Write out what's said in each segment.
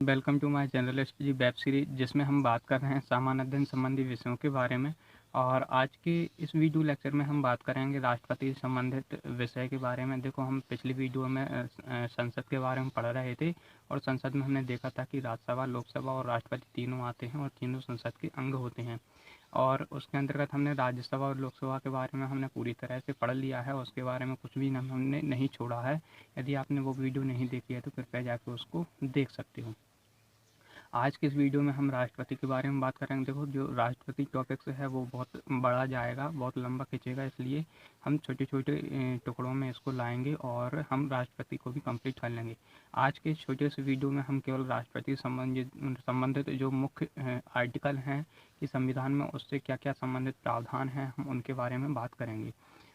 Welcome to my journalist ji web series, जिसमें हम बात कर रहे हैं सामान्य अध्ययन संबंधी विषयों के बारे में। और आज के इस वीडियो लेक्चर में हम बात करेंगे राष्ट्रपति से संबंधित विषय के बारे में। देखो, हम पिछली वीडियो में संसद के बारे में पढ़ रहे थे और संसद में हमने देखा था कि राज्यसभा, लोकसभा और राष्ट्रपति तीनों आते हैं और तीनों संसद के अंग होते हैं। और उसके अंतर्गत हमने राज्यसभा और लोकसभा के बारे में हमने पूरी तरह से पढ़ लिया है, उसके बारे में कुछ भी हमने नहीं छोड़ा है। यदि आपने वो वीडियो नहीं देखी है तो कृपया जाकर उसको देख सकते हो। आज के इस वीडियो में हम राष्ट्रपति के बारे में बात करेंगे। देखो, जो राष्ट्रपति टॉपिक्स है वो बहुत बड़ा जाएगा, बहुत लंबा खींचेगा, इसलिए हम छोटे छोटे टुकड़ों में इसको लाएंगे और हम राष्ट्रपति को भी कंप्लीट कर लेंगे। आज के छोटे से वीडियो में हम केवल राष्ट्रपति संबंधित जो मुख्य आर्टिकल हैं कि संविधान में उससे क्या क्या संबंधित प्रावधान हैं, हम उनके बारे में बात करेंगे।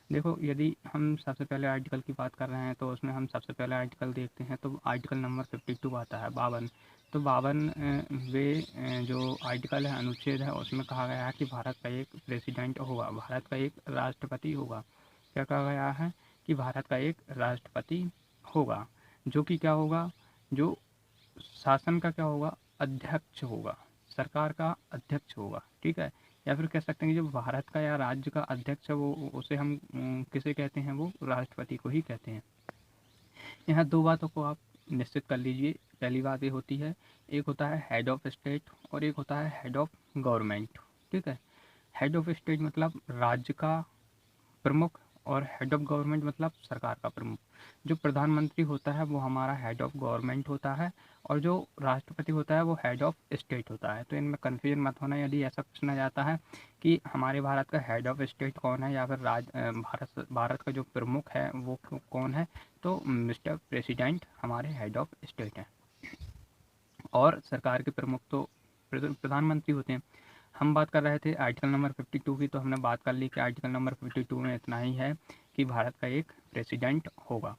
देखो, यदि हम सबसे पहले आर्टिकल की बात कर रहे हैं तो उसमें हम सबसे पहले आर्टिकल देखते हैं तो आर्टिकल नंबर 52 आता है, 52। तो 52 जो आर्टिकल है, अनुच्छेद है, उसमें कहा गया है कि भारत का एक प्रेसिडेंट होगा, भारत का एक राष्ट्रपति होगा। क्या कहा गया है कि भारत का एक राष्ट्रपति होगा, जो कि क्या होगा, जो शासन का क्या होगा, अध्यक्ष होगा, सरकार का अध्यक्ष होगा। ठीक है, या फिर कह सकते हैं कि जो भारत का या राज्य का अध्यक्ष है वो उसे हम किसे कहते हैं, वो राष्ट्रपति को ही कहते हैं। यहाँ दो बातों को आप निश्चित कर लीजिए। पहली बात ये होती है, एक होता है हेड ऑफ स्टेट और एक होता है हेड ऑफ गवर्नमेंट। ठीक है, हेड ऑफ स्टेट मतलब राज्य का प्रमुख और हेड ऑफ गवर्नमेंट मतलब सरकार का प्रमुख। जो प्रधानमंत्री होता है वो हमारा हेड ऑफ गवर्नमेंट होता है और जो राष्ट्रपति होता है वो हेड ऑफ स्टेट होता है। तो इनमें कन्फ्यूजन मत होना यदि ऐसा पूछना जाता है कि हमारे भारत का हेड ऑफ स्टेट कौन है या फिर भारत का जो प्रमुख है वो कौन है, तो मिस्टर प्रेसिडेंट हमारे हेड ऑफ स्टेट हैं और सरकार के प्रमुख तो प्रधानमंत्री होते हैं। हम बात कर रहे थे आर्टिकल नंबर 52 की, तो हमने बात कर ली कि आर्टिकल नंबर 52 में इतना ही है कि भारत का एक प्रेसिडेंट होगा।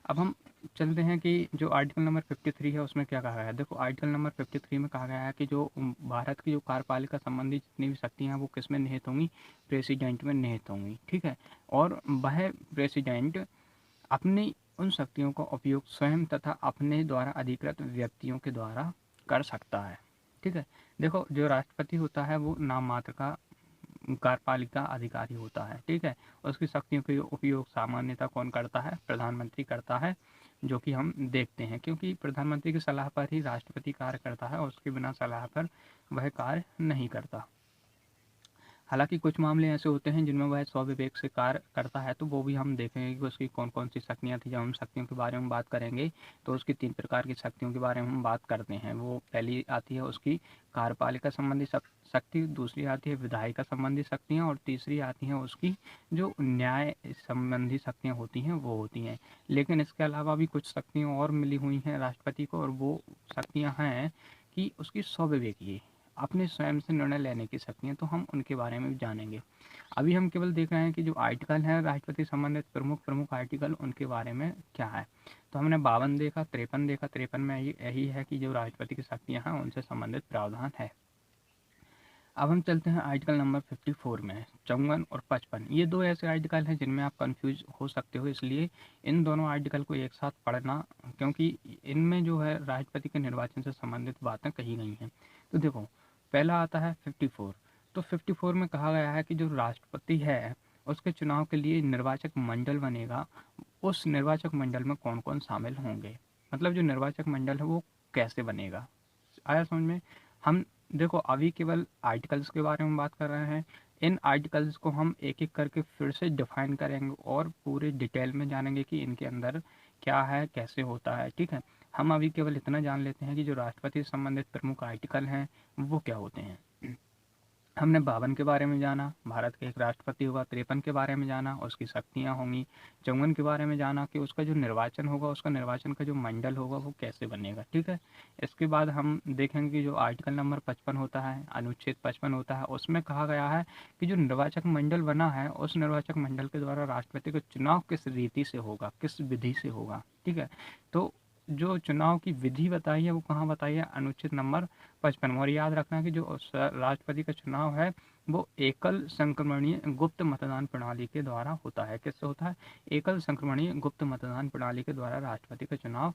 अब हम चलते हैं कि जो आर्टिकल नंबर 53 है उसमें क्या कहा गया है। देखो, आर्टिकल नंबर 53 में कहा गया है कि जो भारत की जो कार्यपालिका संबंधी जितनी भी शक्तियाँ हैं वो किस में निहित होंगी, प्रेसिडेंट में निहित होंगी। ठीक है, और वह प्रेसिडेंट अपनी उन शक्तियों का उपयोग स्वयं तथा अपने द्वारा अधिकृत व्यक्तियों के द्वारा कर सकता है। ठीक है, देखो, जो राष्ट्रपति होता है वो नाम मात्र का कार्यपालिका अधिकारी होता है। ठीक है, उसकी शक्तियों का उपयोग सामान्यतः कौन करता है, प्रधानमंत्री करता है, जो कि हम देखते हैं, क्योंकि प्रधानमंत्री की सलाह पर ही राष्ट्रपति कार्य करता है और उसके बिना सलाह पर वह कार्य नहीं करता। हालांकि कुछ मामले ऐसे होते हैं जिनमें वह स्वविवेक से कार्य करता है, तो वो भी हम देखेंगे कि उसकी कौन कौन सी शक्तियाँ थी। जब हम शक्तियों के बारे में बात करेंगे तो उसकी 3 प्रकार की शक्तियों के बारे में हम बात करते हैं। वो पहली आती है उसकी कार्यपालिका संबंधी शक्ति, दूसरी आती है विधायिका संबंधी शक्तियाँ और तीसरी आती हैं उसकी जो न्याय संबंधी शक्तियाँ होती हैं वो होती हैं। लेकिन इसके अलावा भी कुछ शक्तियाँ और मिली हुई हैं राष्ट्रपति को, और वो शक्तियाँ हैं कि उसकी स्वविवेकी, अपने स्वयं से निर्णय लेने की शक्तियाँ, तो हम उनके बारे में भी जानेंगे। अभी हम केवल देख रहे हैं कि जो आर्टिकल है राष्ट्रपति संबंधित प्रमुख आर्टिकल, उनके बारे में क्या है। तो हमने 52 देखा, 53 देखा। 53 में यही है कि जो राष्ट्रपति की शक्तियाँ हैं उनसे संबंधित प्रावधान है। अब हम चलते हैं आर्टिकल नंबर 54 में। 54 और 55 ये दो ऐसे आर्टिकल हैं जिनमें आप कंफ्यूज हो सकते हो, इसलिए इन दोनों आर्टिकल को एक साथ पढ़ना, क्योंकि इनमें जो है राष्ट्रपति के निर्वाचन से संबंधित बातें कही गई हैं। तो देखो, पहला आता है 54। तो 54 में कहा गया है कि जो राष्ट्रपति है उसके चुनाव के लिए निर्वाचक मंडल बनेगा। उस निर्वाचक मंडल में कौन कौन शामिल होंगे, मतलब जो निर्वाचक मंडल है वो कैसे बनेगा, आया समझ में। हम देखो, अभी केवल आर्टिकल्स के बारे में बात कर रहे हैं। इन आर्टिकल्स को हम एक एक करके फिर से डिफाइन करेंगे और पूरे डिटेल में जानेंगे कि इनके अंदर क्या है, कैसे होता है। ठीक है, हम अभी केवल इतना जान लेते हैं कि जो राष्ट्रपति से संबंधित प्रमुख आर्टिकल हैं वो क्या होते हैं। हमने 52 के बारे में जाना, भारत के एक राष्ट्रपति होगा। 53 के बारे में जाना, उसकी शक्तियाँ होंगी। 54 के बारे में जाना कि उसका जो निर्वाचन होगा, उसका निर्वाचन का जो मंडल होगा वो कैसे बनेगा। ठीक है, इसके बाद हम देखेंगे कि जो आर्टिकल नंबर 55 होता है, अनुच्छेद 55 होता है, उसमें कहा गया है कि जो निर्वाचक मंडल बना है उस निर्वाचक मंडल के द्वारा राष्ट्रपति का चुनाव किस रीति से होगा, किस विधि से होगा। ठीक है, तो जो चुनाव की विधि बताई है वो कहाँ बताई है, अनुच्छेद नंबर 55। और याद रखना कि जो राष्ट्रपति का चुनाव है वो एकल संक्रमणीय गुप्त मतदान प्रणाली के द्वारा होता है। किससे होता है, एकल संक्रमणीय गुप्त मतदान प्रणाली के द्वारा राष्ट्रपति का चुनाव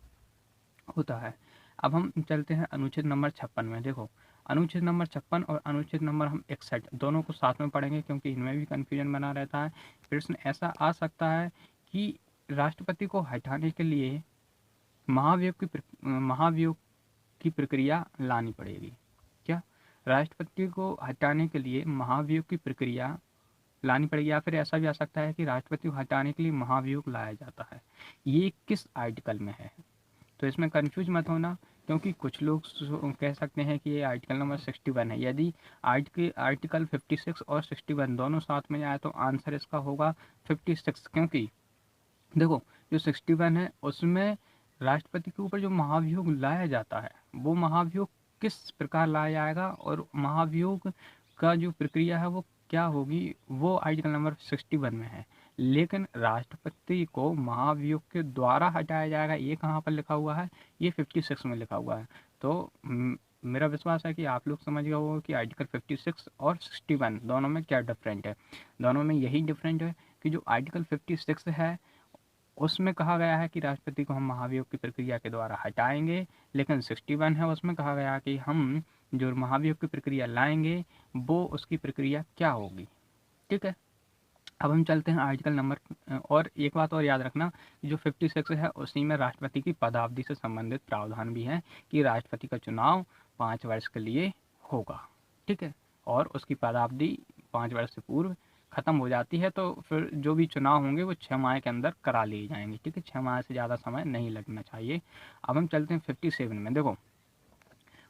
होता है। अब हम चलते हैं अनुच्छेद नंबर 56 में। देखो, अनुच्छेद नंबर 56 और अनुच्छेद नंबर हम 61 दोनों को साथ में पढ़ेंगे, क्योंकि इनमें भी कन्फ्यूजन बना रहता है। प्रश्न ऐसा आ सकता है कि राष्ट्रपति को हटाने के लिए महाभियोग की प्रक्रिया लानी पड़ेगी। क्या राष्ट्रपति को हटाने के लिए महाभियोग की प्रक्रिया लानी पड़ेगी, या फिर ऐसा भी आ सकता है कि राष्ट्रपति को हटाने के लिए महाभियोग लाया जाता है। ये किस आर्टिकल में है? तो इसमें कंफ्यूज मत होना, क्योंकि कुछ लोग कह सकते हैं कि ये आर्टिकल नंबर 61 है। यदि आर्टिकल 56 और 61 दोनों साथ में आए तो आंसर इसका होगा 56, क्योंकि देखो, जो 61 है उसमें राष्ट्रपति के ऊपर जो महाभियोग लाया जाता है, वो महाभियोग किस प्रकार लाया जाएगा और महाभियोग का जो प्रक्रिया है वो क्या होगी, वो आर्टिकल नंबर 61 में है। लेकिन राष्ट्रपति को महाभियोग के द्वारा हटाया जाएगा, ये कहाँ पर लिखा हुआ है? ये 56 में लिखा हुआ है। तो मेरा विश्वास है कि आप लोग समझ गए हो कि आर्टिकल 56 और 61 दोनों में क्या डिफरेंट है। दोनों में यही डिफरेंट है कि जो आर्टिकल 56 है उसमें कहा गया है कि राष्ट्रपति को हम महाभियोग की प्रक्रिया के द्वारा हटाएंगे, लेकिन 61 है उसमें कहा गया कि हम जो महाभियोग की प्रक्रिया लाएंगे वो उसकी प्रक्रिया क्या होगी। ठीक है, अब हम चलते हैं आर्टिकल नंबर। और एक बात और याद रखना, जो 56 है उसी में राष्ट्रपति की पदावधि से संबंधित प्रावधान भी है कि राष्ट्रपति का चुनाव 5 वर्ष के लिए होगा। ठीक है, और उसकी पदावधि 5 वर्ष से पूर्व खत्म हो जाती है, तो फिर जो भी चुनाव होंगे वो 6 माह के अंदर करा लिए जाएंगे। ठीक है, 6 माह से ज़्यादा समय नहीं लगना चाहिए। अब हम चलते हैं 57 में। देखो,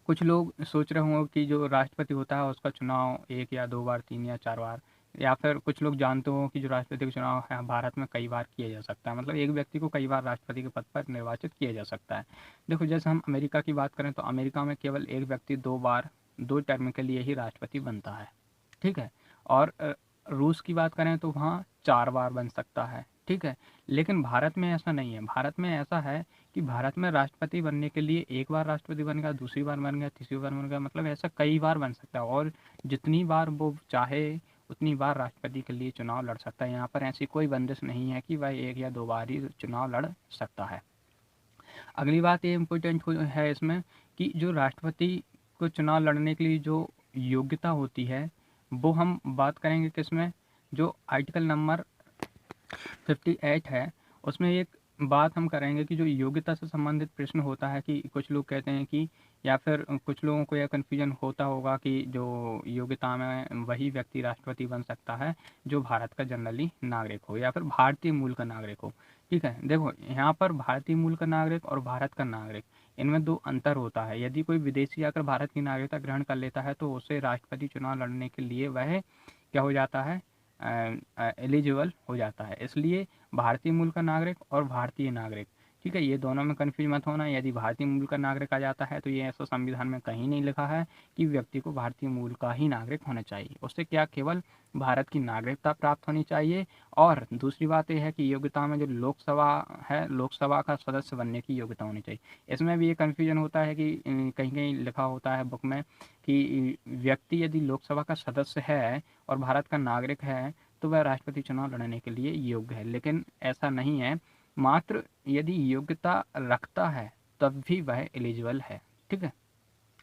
कुछ लोग सोच रहे होंगे कि जो राष्ट्रपति होता है उसका चुनाव 1 या 2 बार, 3 या 4 बार, या फिर कुछ लोग जानते हो कि जो राष्ट्रपति का चुनाव है भारत में कई बार किया जा सकता है, मतलब एक व्यक्ति को कई बार राष्ट्रपति के पद पर निर्वाचित किया जा सकता है। देखो, जैसे हम अमेरिका की बात करें तो अमेरिका में केवल एक व्यक्ति 2 बार 2 टर्म के लिए ही राष्ट्रपति बनता है। ठीक है, और रूस की बात करें तो वहाँ 4 बार बन सकता है। ठीक है, लेकिन भारत में ऐसा नहीं है। भारत में ऐसा है कि भारत में राष्ट्रपति बनने के लिए एक बार राष्ट्रपति बन गया, दूसरी बार बन गया, तीसरी बार बन गया, मतलब ऐसा कई बार बन सकता है, और जितनी बार वो चाहे उतनी बार राष्ट्रपति के लिए चुनाव लड़ सकता है। यहाँ पर ऐसी कोई बंदिश नहीं है कि वह 1 या 2 बार ही चुनाव लड़ सकता है। अगली बात ये इम्पोर्टेंट है इसमें कि जो राष्ट्रपति को चुनाव लड़ने के लिए जो योग्यता होती है वो हम बात करेंगे किसमें, जो आर्टिकल नंबर 58 है उसमें एक बात हम करेंगे कि जो योग्यता से संबंधित प्रश्न होता है, कि कुछ लोग कहते हैं कि, या फिर कुछ लोगों को यह कन्फ्यूजन होता होगा कि जो योग्यता में वही व्यक्ति राष्ट्रपति बन सकता है जो भारत का जनरली नागरिक हो या फिर भारतीय मूल का नागरिक हो। ठीक है, देखो यहाँ पर भारतीय मूल का नागरिक और भारत का नागरिक, इनमें 2 अंतर होता है। यदि कोई विदेशी आकर भारत की नागरिकता ग्रहण कर लेता है तो उसे राष्ट्रपति चुनाव लड़ने के लिए वह क्या हो जाता है, एलिजिबल हो जाता है। इसलिए भारतीय मूल का नागरिक और भारतीय नागरिक, ठीक है, ये दोनों में कन्फ्यूज मत होना। यदि भारतीय मूल का नागरिक आ जाता है तो ये ऐसा संविधान में कहीं नहीं लिखा है कि व्यक्ति को भारतीय मूल का ही नागरिक होना चाहिए। उससे क्या केवल भारत की नागरिकता प्राप्त होनी चाहिए। और दूसरी बात यह है कि योग्यता में जो लोकसभा है, लोकसभा का सदस्य बनने की योग्यता होनी चाहिए। इसमें भी ये कन्फ्यूजन होता है कि कहीं कहीं लिखा होता है बुक में कि व्यक्ति यदि लोकसभा का सदस्य है और भारत का नागरिक है तो वह राष्ट्रपति चुनाव लड़ने के लिए योग्य है, लेकिन ऐसा नहीं है। मात्र यदि योग्यता रखता है तब भी वह एलिजिबल है। ठीक है,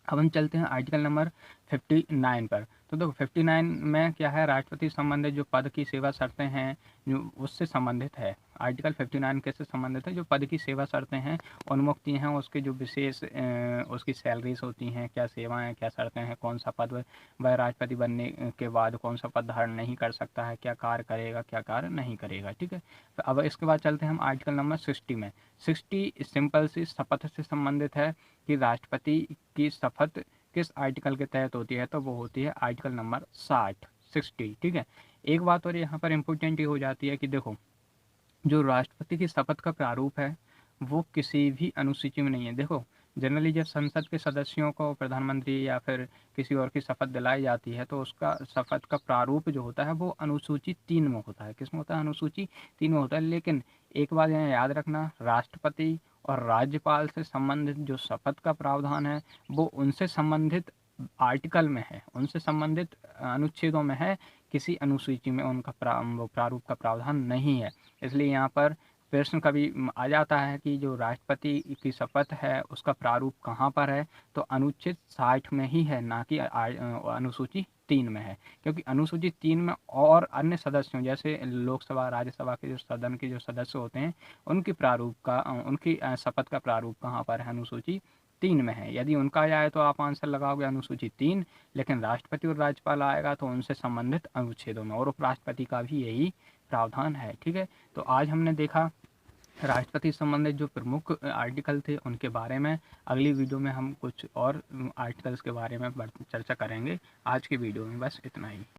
अब हम चलते हैं आर्टिकल नंबर 59 पर। तो देखो 59 में क्या है, राष्ट्रपति से संबंधित जो पद की सेवा शर्तें हैं जो उससे संबंधित है। आर्टिकल 59 कैसे संबंधित है, जो पद की सेवा शर्तें हैं उन्मुक्त हैं, उसके जो विशेष उसकी सैलरीज होती हैं, क्या सेवाएं, क्या शर्तें हैं, कौन सा पद वह राष्ट्रपति बनने के बाद कौन सा पद धारण नहीं कर सकता है, क्या कार्य करेगा, क्या कार्य नहीं करेगा। ठीक है, तो अब इसके बाद चलते हैं हम आर्टिकल नंबर 60 में। 60 सिंपल सी शपथ से संबंधित है कि राष्ट्रपति की शपथ किस आर्टिकल के तहत होती है, तो वो होती है आर्टिकल नंबर 60। ठीक है, एक बात और यहाँ पर इम्पोर्टेंट ये हो जाती है कि देखो जो राष्ट्रपति की शपथ का प्रारूप है वो किसी भी अनुसूची में नहीं है। देखो जनरली जब संसद के सदस्यों को प्रधानमंत्री या फिर किसी और की शपथ दिलाई जाती है तो उसका शपथ का प्रारूप जो होता है वो अनुसूची 3 में होता है। किसमें होता है? अनुसूची 3 में होता है। लेकिन एक बात यहाँ याद रखना, राष्ट्रपति और राज्यपाल से संबंधित जो शपथ का प्रावधान है वो उनसे संबंधित आर्टिकल में है, उनसे संबंधित अनुच्छेदों में है, किसी अनुसूची में उनका प्रारूप का प्रावधान नहीं है। इसलिए यहाँ पर प्रश्न कभी आ जाता है कि जो राष्ट्रपति की शपथ है उसका प्रारूप कहाँ पर है, तो अनुच्छेद 60 में ही है, ना कि अनुसूची 3 में है। क्योंकि अनुसूची 3 में और अन्य सदस्यों जैसे लोकसभा राज्यसभा के जो सदन के जो सदस्य होते हैं उनकी प्रारूप का उनकी शपथ का प्रारूप कहाँ पर है, अनुसूची 3 में है। यदि उनका आ जाए तो आप आंसर लगाओगे अनुसूची 3, लेकिन राष्ट्रपति और राज्यपाल आएगा तो उनसे संबंधित अनुच्छेदों में, और उपराष्ट्रपति का भी यही प्रावधान है। ठीक है, तो आज हमने देखा राष्ट्रपति से संबंधित जो प्रमुख आर्टिकल थे उनके बारे में। अगली वीडियो में हम कुछ और आर्टिकल्स के बारे में चर्चा करेंगे। आज की वीडियो में बस इतना ही।